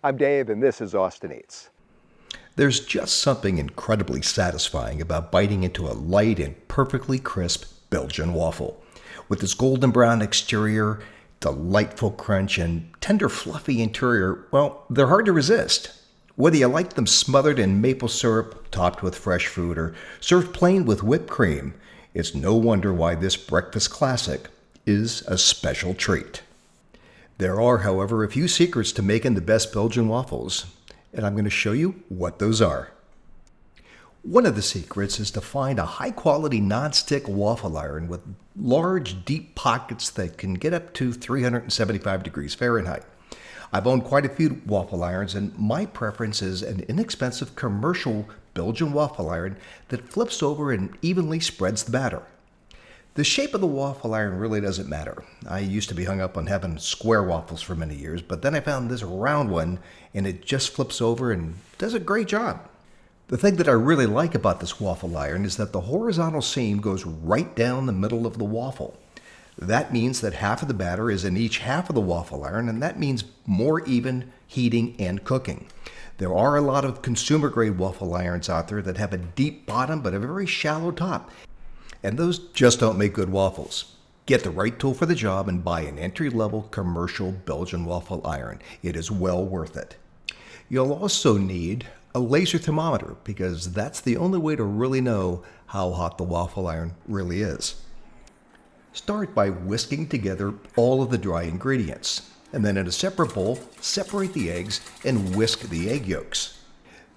I'm Dave, and this is Austin Eats. There's just something incredibly satisfying about biting into a light and perfectly crisp Belgian waffle. With its golden brown exterior, delightful crunch, and tender fluffy interior, well, they're hard to resist. Whether you like them smothered in maple syrup, topped with fresh fruit, or served plain with whipped cream, it's no wonder why this breakfast classic is a special treat. There are, however, a few secrets to making the best Belgian waffles, and I'm going to show you what those are. One of the secrets is to find a high-quality non-stick waffle iron with large, deep pockets that can get up to 375 degrees Fahrenheit. I've owned quite a few waffle irons, and my preference is an inexpensive commercial Belgian waffle iron that flips over and evenly spreads the batter. The shape of the waffle iron really doesn't matter. I used to be hung up on having square waffles for many years, but then I found this round one, and it just flips over and does a great job. The thing that I really like about this waffle iron is that the horizontal seam goes right down the middle of the waffle. That means that half of the batter is in each half of the waffle iron, and that means more even heating and cooking. There are a lot of consumer-grade waffle irons out there that have a deep bottom but a very shallow top, and those just don't make good waffles. Get the right tool for the job and buy an entry-level commercial Belgian waffle iron. It is well worth it. You'll also need a laser thermometer because that's the only way to really know how hot the waffle iron really is. Start by whisking together all of the dry ingredients, and then in a separate bowl, separate the eggs and whisk the egg yolks.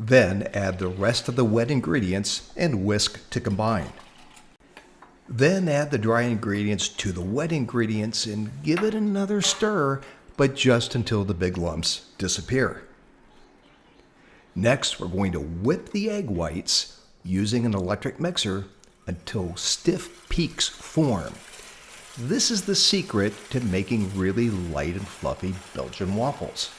Then add the rest of the wet ingredients and whisk to combine. Then add the dry ingredients to the wet ingredients and give it another stir, but just until the big lumps disappear. Next, we're going to whip the egg whites using an electric mixer until stiff peaks form. This is the secret to making really light and fluffy Belgian waffles.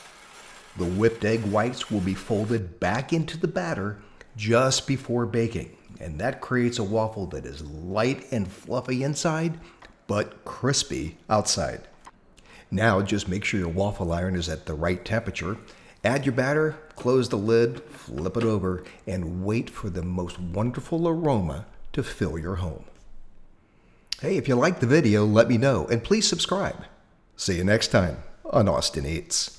The whipped egg whites will be folded back into the batter just before baking, and that creates a waffle that is light and fluffy inside, but crispy outside. Now just make sure your waffle iron is at the right temperature. Add your batter, close the lid, flip it over, and wait for the most wonderful aroma to fill your home. Hey, if you liked the video, let me know, and please subscribe. See you next time on Austin Eats.